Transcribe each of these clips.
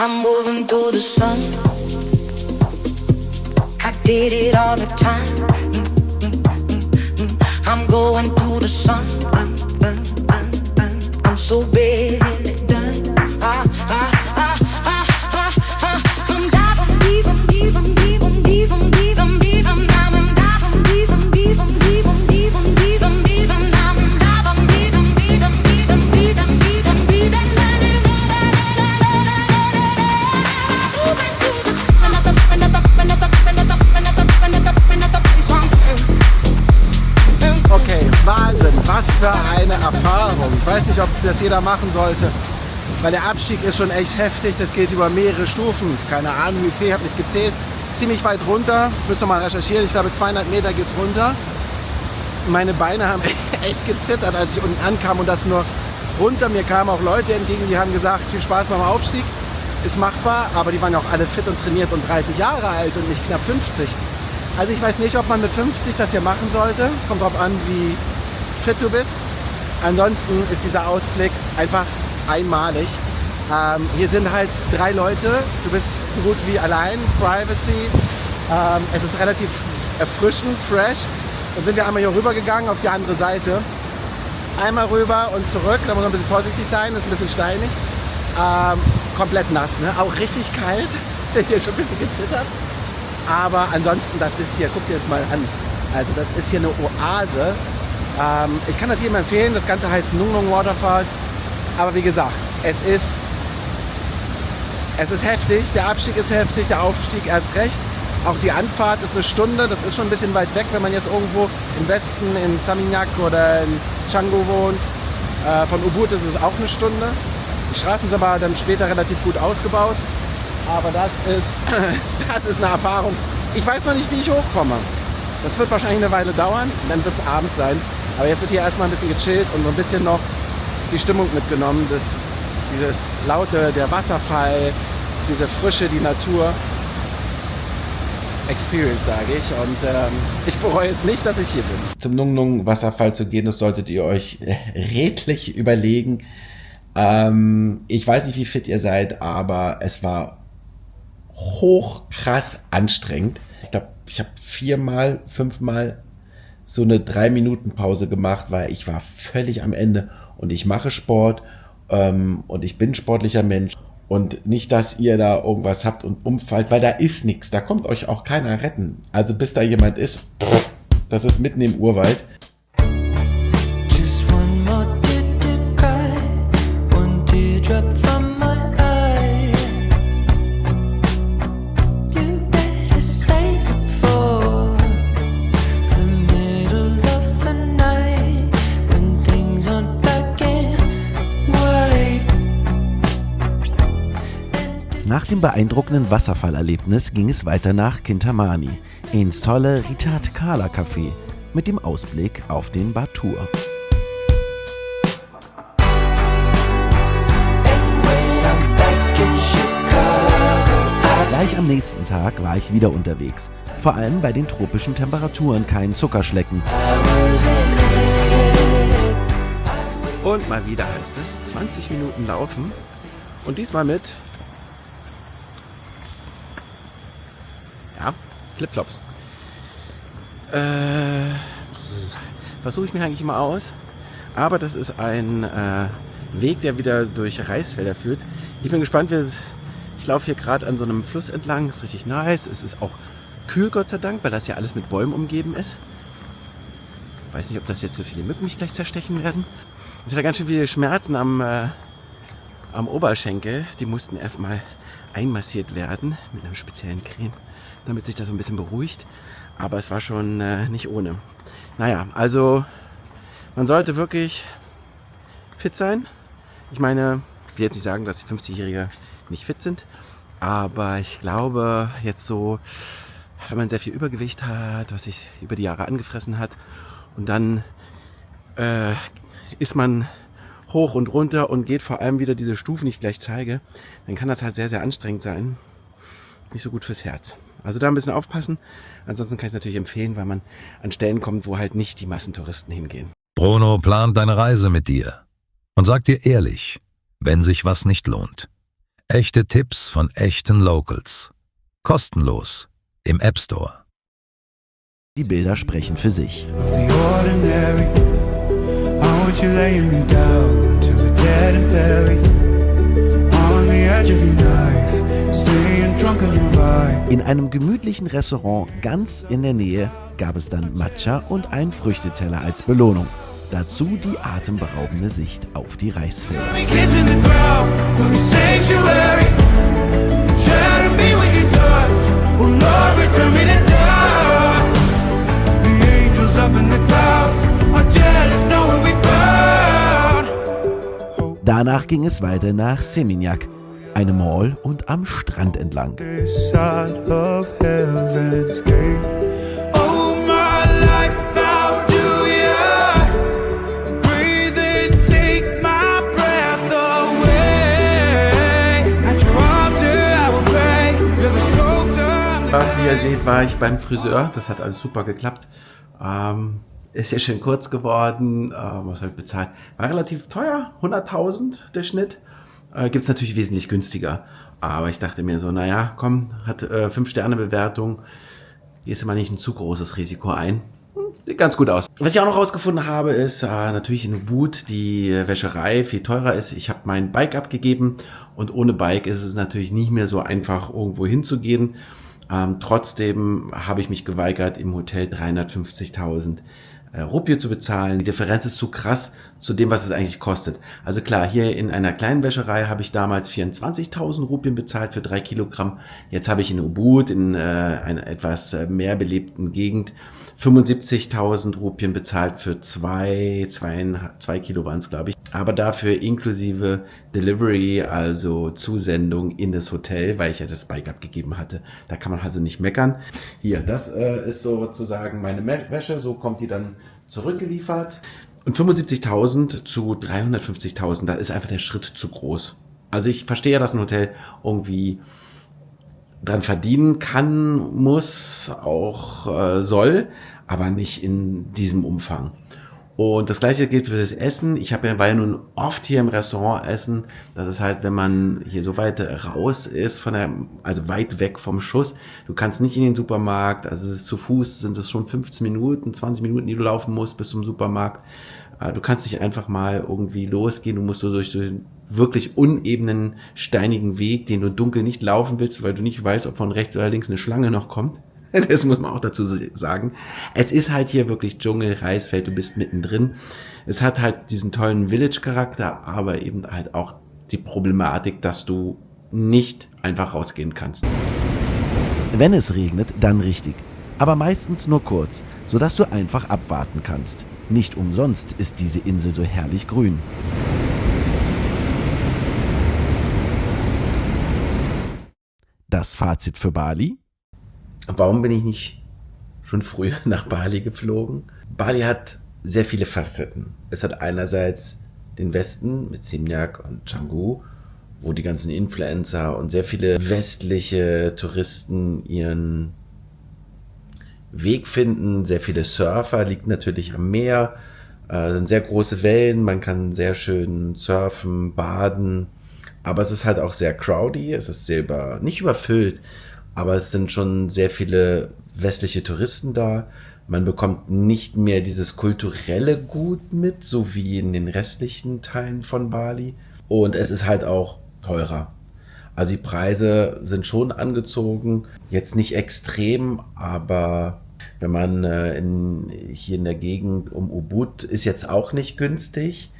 I'm moving through the sun. I did it all the time. I'm going through the sun. I'm so barely done. I'm diving deep, I'm deep, I'm deep, I'm deep, I'm deep, I'm deep, I'm diving deep, I'm deep, I'm deep, I'm deep, I'm deep, I'm deep, I'm diving deep, I'm deep, I'm deep, I'm deep, I'm deep, I'm deep, Okay, Wahnsinn, was für eine Erfahrung. Ich weiß nicht, ob das jeder machen sollte, weil der Abstieg ist schon echt heftig. Das geht über mehrere Stufen. Keine Ahnung, wie viel, ich habe nicht gezählt. Ziemlich weit runter, müsst ihr mal recherchieren. Ich glaube, 200 Meter geht es runter. Meine Beine haben echt gezittert, als ich unten ankam und das nur runter. Mir kamen auch Leute entgegen, die haben gesagt, viel Spaß beim Aufstieg, ist machbar. Aber die waren ja auch alle fit und trainiert und 30 Jahre alt und nicht knapp 50. Also ich weiß nicht, ob man mit 50 das hier machen sollte. Es kommt darauf an, wie fit du bist. Ansonsten ist dieser Ausblick einfach einmalig. Hier sind halt 3 Leute. Du bist so gut wie allein. Privacy. Es ist relativ erfrischend, fresh. Dann sind wir einmal hier rüber gegangen auf die andere Seite. Einmal rüber und zurück. Da muss man ein bisschen vorsichtig sein. Ist ein bisschen steinig. Komplett nass, ne? Auch richtig kalt. Hier schon ein bisschen gezittert. Aber ansonsten, das ist hier, guck dir das mal an. Also das ist hier eine Oase. Ich kann das jedem empfehlen. Das Ganze heißt Nung Nung Waterfalls. Aber wie gesagt, es ist heftig. Der Abstieg ist heftig, der Aufstieg erst recht. Auch die Anfahrt ist eine Stunde. Das ist schon ein bisschen weit weg, wenn man jetzt irgendwo im Westen in Seminyak oder in Canggu wohnt. Von Ubud ist es auch eine Stunde. Die Straßen sind aber dann später relativ gut ausgebaut. Aber das ist eine Erfahrung. Ich weiß noch nicht, wie ich hochkomme. Das wird wahrscheinlich eine Weile dauern. Dann wird es Abend sein. Aber jetzt wird hier erstmal ein bisschen gechillt und so ein bisschen noch die Stimmung mitgenommen. Dieses Laute, der Wasserfall, diese Frische, die Natur. Experience, sage ich. Und ich bereue es nicht, dass ich hier bin. Zum Nung Nung Wasserfall zu gehen, das solltet ihr euch redlich überlegen. Ich weiß nicht, wie fit ihr seid, aber es war hochkrass anstrengend. Ich glaube, ich habe 5-mal so eine 3-Minuten-Pause gemacht, weil ich war völlig am Ende und ich mache Sport und ich bin ein sportlicher Mensch und nicht, dass ihr da irgendwas habt und umfallt, weil da ist nichts, da kommt euch auch keiner retten. Also bis da jemand ist, das ist mitten im Urwald. Nach dem beeindruckenden Wasserfallerlebnis ging es weiter nach Kintamani, ins tolle Richard Kala Café mit dem Ausblick auf den Batur. Gleich am nächsten Tag war ich wieder unterwegs, vor allem bei den tropischen Temperaturen kein Zuckerschlecken. Und mal wieder heißt es 20 Minuten laufen und diesmal mit Flipflops. Versuche ich mir eigentlich immer aus. Aber das ist ein Weg, der wieder durch Reisfelder führt. Ich bin gespannt. Ich laufe hier gerade an so einem Fluss entlang. Ist richtig nice. Es ist auch kühl, Gott sei Dank, weil das ja alles mit Bäumen umgeben ist. Ich weiß nicht, ob das jetzt so viele Mücken mich gleich zerstechen werden. Ich hatte ganz schön viele Schmerzen am Oberschenkel. Die mussten erstmal einmassiert werden mit einer speziellen Creme, damit sich das so ein bisschen beruhigt. Aber es war schon nicht ohne. Naja, also man sollte wirklich fit sein. Ich meine, ich will jetzt nicht sagen, dass die 50-Jährige nicht fit sind. Aber ich glaube, jetzt so, wenn man sehr viel Übergewicht hat, was sich über die Jahre angefressen hat, und dann ist man hoch und runter und geht vor allem wieder diese Stufen, die ich gleich zeige, dann kann das halt sehr, sehr anstrengend sein. Nicht so gut fürs Herz. Also da ein bisschen aufpassen. Ansonsten kann ich es natürlich empfehlen, weil man an Stellen kommt, wo halt nicht die Massentouristen hingehen. Bruno plant eine Reise mit dir und sagt dir ehrlich, wenn sich was nicht lohnt. Echte Tipps von echten Locals. Kostenlos im App Store. Die Bilder sprechen für sich. The ordinary. I want you laying me down till we're dead and buried. On the edge of your knife, staying drunk on your vibe. In einem gemütlichen Restaurant ganz in der Nähe gab es dann Matcha und einen Früchteteller als Belohnung. Dazu die atemberaubende Sicht auf die Reisfelder. We kissing the ground, we're sanctuary. Shadow me with your touch. Oh Lord, return me to dust. The angels up in the clouds are jealous knowing we found. Danach ging es weiter nach Seminyak, eine Mall und am Strand entlang. This side of heaven's gate. Oh my life, how do ya? Breathe and take my breath away. At your altar I will pray. You're the sculptor. Wie ihr seht, war ich beim Friseur. Das hat alles super geklappt. Ist ja schön kurz geworden. Was habe ich bezahlt? War relativ teuer. 100.000 der Schnitt. Gibt's natürlich wesentlich günstiger. Aber ich dachte mir so, naja, komm, hat 5-Sterne-Bewertung. Gehst du mal nicht ein zu großes Risiko ein. Sieht ganz gut aus. Was ich auch noch rausgefunden habe, ist natürlich in Ubud die Wäscherei viel teurer ist. Ich habe mein Bike abgegeben und ohne Bike ist es natürlich nicht mehr so einfach, irgendwo hinzugehen. Trotzdem habe ich mich geweigert, im Hotel 350.000 Rupie zu bezahlen. Die Differenz ist zu krass zu dem, was es eigentlich kostet. Also klar, hier in einer kleinen Wäscherei habe ich damals 24.000 Rupien bezahlt für 3 Kilogramm. Jetzt habe ich in Ubud, in einer etwas mehr belebten Gegend, 75.000 Rupien bezahlt für 2 Kilo waren es, glaube ich. Aber dafür inklusive Delivery, also Zusendung in das Hotel, weil ich ja das Bike abgegeben hatte. Da kann man also nicht meckern. Hier, das ist sozusagen meine Wäsche, so kommt die dann zurückgeliefert. Und 75.000 zu 350.000, da ist einfach der Schritt zu groß. Also ich verstehe ja, dass ein Hotel irgendwie dran verdienen kann, muss, auch soll, aber nicht in diesem Umfang. Und das gleiche gilt für das Essen. War ja nun oft hier im Restaurant essen. Das ist halt, wenn man hier so weit raus ist, also weit weg vom Schuss. Du kannst nicht in den Supermarkt, also es ist zu Fuß sind es schon 15 Minuten, 20 Minuten, die du laufen musst bis zum Supermarkt. Du kannst nicht einfach mal irgendwie losgehen. Du musst so durch so einen wirklich unebenen, steinigen Weg, den du dunkel nicht laufen willst, weil du nicht weißt, ob von rechts oder links eine Schlange noch kommt. Das muss man auch dazu sagen. Es ist halt hier wirklich Dschungel, Reisfeld, du bist mittendrin. Es hat halt diesen tollen Village-Charakter, aber eben halt auch die Problematik, dass du nicht einfach rausgehen kannst. Wenn es regnet, dann richtig. Aber meistens nur kurz, sodass du einfach abwarten kannst. Nicht umsonst ist diese Insel so herrlich grün. Das Fazit für Bali? Warum bin ich nicht schon früher nach Bali geflogen? Bali hat sehr viele Facetten. Es hat einerseits den Westen mit Seminyak und Canggu, wo die ganzen Influencer und sehr viele westliche Touristen ihren Weg finden. Sehr viele Surfer, liegt natürlich am Meer, sind sehr große Wellen, man kann sehr schön surfen, baden, aber es ist halt auch sehr crowdy, es ist sehr nicht überfüllt, aber es sind schon sehr viele westliche Touristen da. Man bekommt nicht mehr dieses kulturelle Gut mit, so wie in den restlichen Teilen von Bali. Und es ist halt auch teurer. Also die Preise sind schon angezogen. Jetzt nicht extrem, aber wenn man hier in der Gegend um Ubud ist jetzt auch nicht günstig.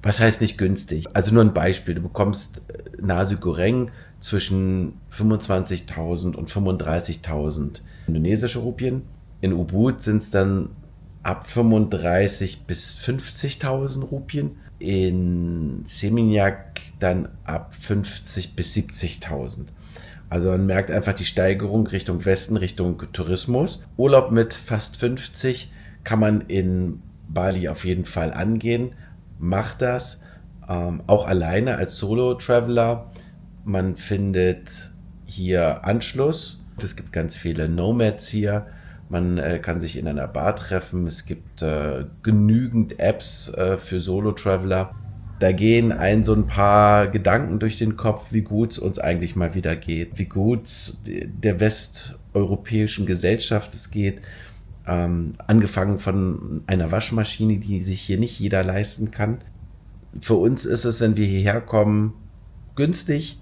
Was heißt nicht günstig? Also nur ein Beispiel. Du bekommst Nasi Goreng zwischen 25.000 und 35.000 indonesische Rupien. In Ubud sind es dann ab 35.000 bis 50.000 Rupien. In Seminyak dann ab 50.000 bis 70.000. Also man merkt einfach die Steigerung Richtung Westen, Richtung Tourismus. Urlaub mit fast 50 kann man in Bali auf jeden Fall angehen. Macht das, auch alleine als Solo-Traveler. Man findet hier Anschluss. Es gibt ganz viele Nomads hier. Man kann sich in einer Bar treffen. Es gibt genügend Apps für Solo-Traveler. Da gehen ein so ein paar Gedanken durch den Kopf, wie gut es uns eigentlich mal wieder geht, wie gut es der westeuropäischen Gesellschaft es geht. Angefangen von einer Waschmaschine, die sich hier nicht jeder leisten kann. Für uns ist es, wenn wir hierher kommen, günstig.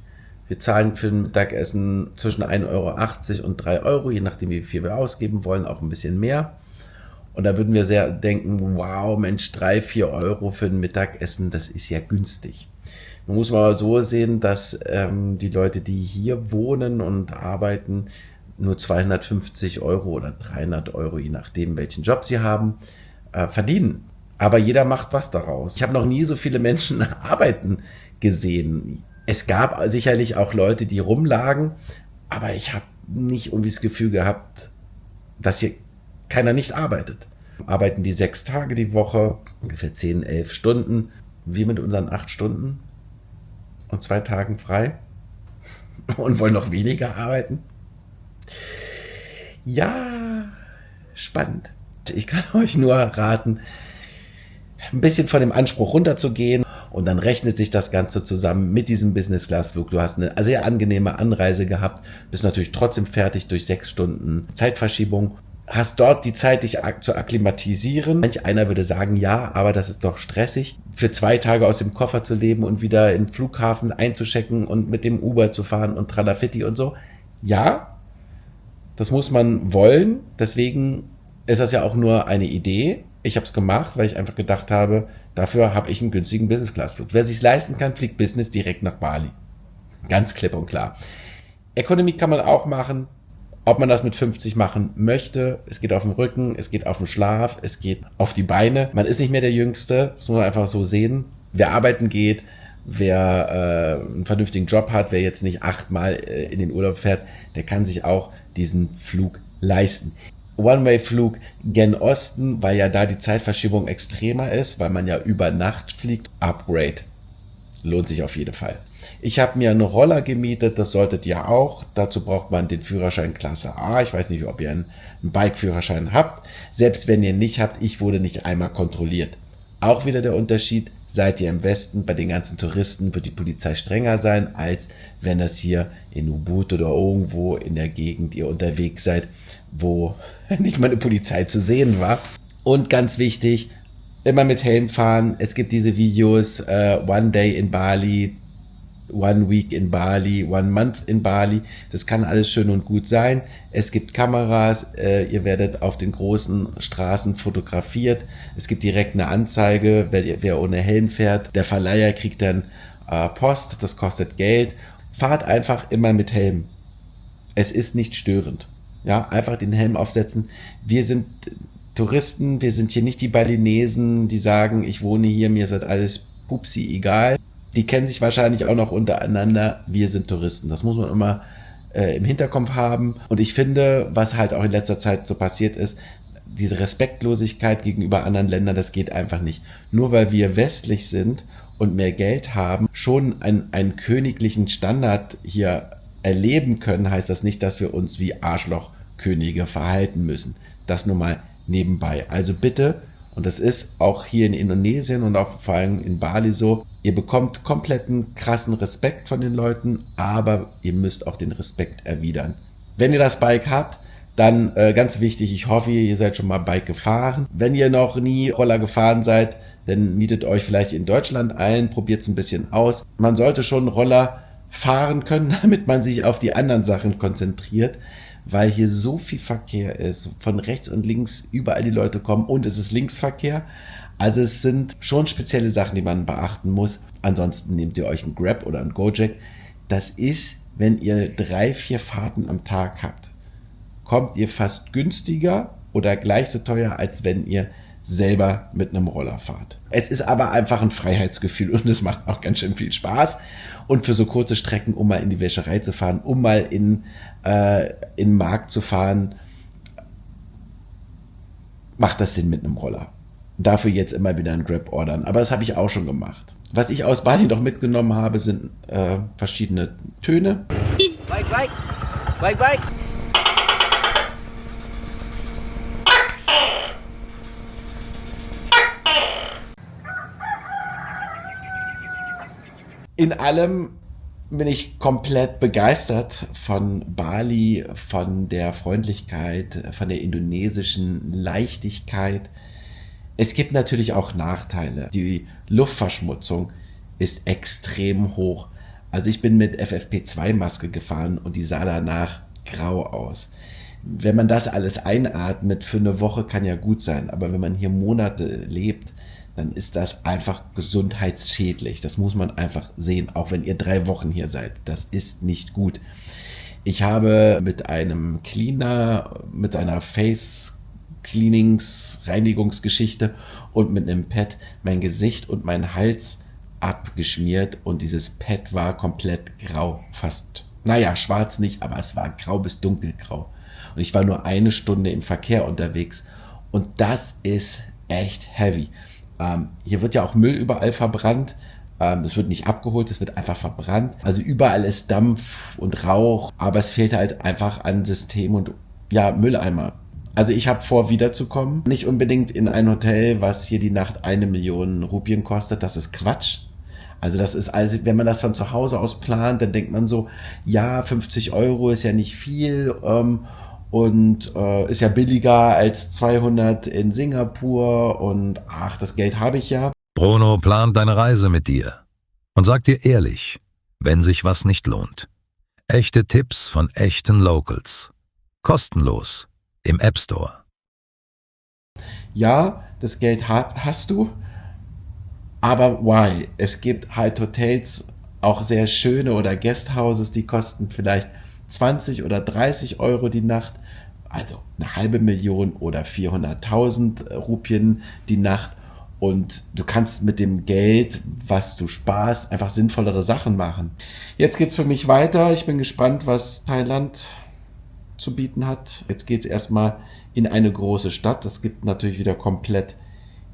Wir zahlen für ein Mittagessen zwischen 1,80 € und 3 €, je nachdem wie viel wir ausgeben wollen, auch ein bisschen mehr. Und da würden wir sehr denken, wow, Mensch, 3-4 € für ein Mittagessen, das ist ja günstig. Man muss mal so sehen, dass die Leute, die hier wohnen und arbeiten, nur 250 € oder 300 €, je nachdem, welchen Job sie haben, verdienen. Aber jeder macht was daraus. Ich habe noch nie so viele Menschen arbeiten gesehen. Es gab sicherlich auch Leute, die rumlagen, aber ich habe nicht irgendwie das Gefühl gehabt, dass hier keiner nicht arbeitet. Arbeiten die 6 Tage die Woche, ungefähr 10-11 Stunden. Wir mit unseren 8 Stunden und 2 Tagen frei und wollen noch weniger arbeiten. Ja, spannend. Ich kann euch nur raten, ein bisschen von dem Anspruch runterzugehen und dann rechnet sich das Ganze zusammen mit diesem Business-Class-Flug. Du hast eine sehr angenehme Anreise gehabt, bist natürlich trotzdem fertig durch 6 Stunden Zeitverschiebung. Hast dort die Zeit, dich zu akklimatisieren. Manch einer würde sagen, ja, aber das ist doch stressig. Für 2 Tage aus dem Koffer zu leben und wieder im Flughafen einzuchecken und mit dem Uber zu fahren und Tralafitti und so. Ja, das muss man wollen. Deswegen ist das ja auch nur eine Idee. Ich habe es gemacht, weil ich einfach gedacht habe, dafür habe ich einen günstigen Business-Class-Flug. Wer sich's leisten kann, fliegt Business direkt nach Bali. Ganz klipp und klar. Economy kann man auch machen. Ob man das mit 50 machen möchte, es geht auf den Rücken, es geht auf den Schlaf, es geht auf die Beine. Man ist nicht mehr der Jüngste, das muss man einfach so sehen. Wer arbeiten geht, wer einen vernünftigen Job hat, wer jetzt nicht 8-mal in den Urlaub fährt, der kann sich auch diesen Flug leisten. One-Way-Flug gen Osten, weil ja da die Zeitverschiebung extremer ist, weil man ja über Nacht fliegt. Upgrade. Lohnt sich auf jeden Fall. Ich habe mir einen Roller gemietet, das solltet ihr auch. Dazu braucht man den Führerschein Klasse A. Ich weiß nicht, ob ihr einen Bike-Führerschein habt. Selbst wenn ihr nicht habt, ich wurde nicht einmal kontrolliert. Auch wieder der Unterschied, seid ihr im Westen, bei den ganzen Touristen wird die Polizei strenger sein, als wenn das hier in Ubud oder irgendwo in der Gegend ihr unterwegs seid, wo nicht mal eine Polizei zu sehen war. Und ganz wichtig, immer mit Helm fahren. Es gibt diese Videos, One Day in Bali, One Week in Bali, One Month in Bali. Das kann alles schön und gut sein. Es gibt Kameras, ihr werdet auf den großen Straßen fotografiert. Es gibt direkt eine Anzeige, wer ohne Helm fährt. Der Verleiher kriegt dann Post, das kostet Geld. Fahrt einfach immer mit Helm. Es ist nicht störend. Ja, einfach den Helm aufsetzen. Wir sind Touristen, wir sind hier nicht die Balinesen, die sagen, ich wohne hier, mir ist das alles pupsi egal. Die kennen sich wahrscheinlich auch noch untereinander. Wir sind Touristen. Das muss man immer im Hinterkopf haben. Und ich finde, was halt auch in letzter Zeit so passiert ist, diese Respektlosigkeit gegenüber anderen Ländern, das geht einfach nicht. Nur weil wir westlich sind und mehr Geld haben, schon einen königlichen Standard hier erleben können, heißt das nicht, dass wir uns wie Arschlochkönige verhalten müssen. Das nur mal nebenbei. Also bitte, und das ist auch hier in Indonesien und auch vor allem in Bali so, ihr bekommt kompletten krassen Respekt von den Leuten, aber ihr müsst auch den Respekt erwidern. Wenn ihr das Bike habt, dann ganz wichtig, ich hoffe, ihr seid schon mal Bike gefahren. Wenn ihr noch nie Roller gefahren seid, dann mietet euch vielleicht in Deutschland ein, probiert es ein bisschen aus. Man sollte schon Roller fahren können, damit man sich auf die anderen Sachen konzentriert, weil hier so viel Verkehr ist, von rechts und links überall die Leute kommen und es ist Linksverkehr. Also es sind schon spezielle Sachen, die man beachten muss. Ansonsten nehmt ihr euch einen Grab oder einen Gojek. Das ist, wenn ihr 3-4 Fahrten am Tag habt, kommt ihr fast günstiger oder gleich so teuer, als wenn ihr selber mit einem Roller fahrt. Es ist aber einfach ein Freiheitsgefühl und es macht auch ganz schön viel Spaß. Und für so kurze Strecken, um mal in die Wäscherei zu fahren, um mal in den Markt zu fahren, macht das Sinn mit einem Roller. Dafür jetzt immer wieder ein Grab ordern. Aber das habe ich auch schon gemacht. Was ich aus Bali noch mitgenommen habe, sind verschiedene Töne. Bike, bike, bike, bike. in allem bin ich komplett begeistert von Bali, von der Freundlichkeit, von der indonesischen Leichtigkeit. Es gibt natürlich auch Nachteile. Die Luftverschmutzung ist extrem hoch. Also ich bin mit FFP2-Maske gefahren und die sah danach grau aus. Wenn man das alles einatmet für eine Woche, kann ja gut sein. Aber wenn man hier Monate lebt, dann ist das einfach gesundheitsschädlich. Das muss man einfach sehen, auch wenn ihr 3 Wochen hier seid. Das ist nicht gut. Ich habe mit einem Cleaner, mit einer Face-Cleanings-Reinigungsgeschichte und mit einem Pad mein Gesicht und meinen Hals abgeschmiert und dieses Pad war komplett grau, fast, naja, schwarz nicht, aber es war grau bis dunkelgrau. Und ich war nur 1 Stunde im Verkehr unterwegs und das ist echt heavy. Hier wird ja auch Müll überall verbrannt. Es wird nicht abgeholt, es wird einfach verbrannt. Also überall ist Dampf und Rauch, aber es fehlt halt einfach an System und ja, Mülleimer. Also ich habe vor, wiederzukommen. Nicht unbedingt in ein Hotel, was hier die Nacht 1 Million Rupien kostet. Das ist Quatsch. Also das ist, also wenn man das von zu Hause aus plant, dann denkt man so, ja, 50 € ist ja nicht viel und ist ja billiger als 200 in Singapur und ach, das Geld habe ich ja. Bruno plant eine Reise mit dir und sagt dir ehrlich, wenn sich was nicht lohnt. Echte Tipps von echten Locals. Kostenlos im App Store. Ja, das Geld hast du, aber why? Es gibt halt Hotels, auch sehr schöne oder Guesthouses, die kosten vielleicht 20 oder 30 € die Nacht, also 500.000 oder 400.000 Rupien die Nacht und du kannst mit dem Geld, was du sparst, einfach sinnvollere Sachen machen. Jetzt geht's für mich weiter. Ich bin gespannt, was Thailand zu bieten hat. Jetzt geht's erstmal in eine große Stadt. Das gibt natürlich wieder komplett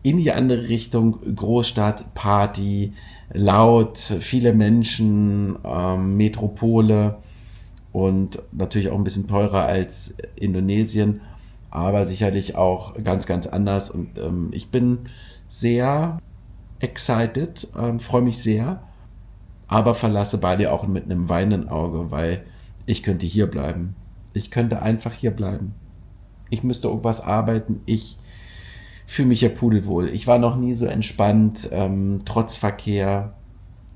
in die andere Richtung. Großstadt, Party, laut, viele Menschen, Metropole und natürlich auch ein bisschen teurer als Indonesien, aber sicherlich auch ganz, ganz anders. Und ich bin sehr excited, freue mich sehr, aber verlasse Bali auch mit einem weinenden Auge, weil ich könnte hier bleiben. Ich könnte einfach hier bleiben. Ich müsste irgendwas arbeiten. Ich fühle mich hier pudelwohl. Ich war noch nie so entspannt, trotz Verkehr,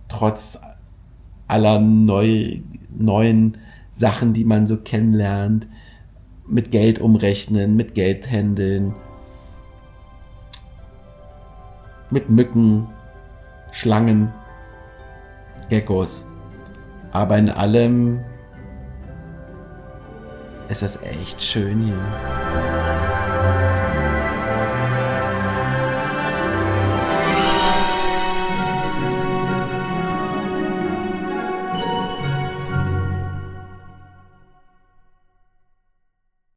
trotz aller neuen Sachen, die man so kennenlernt, mit Geld umrechnen, mit Geld handeln, mit Mücken, Schlangen, Geckos. Aber in allem ist es echt schön hier.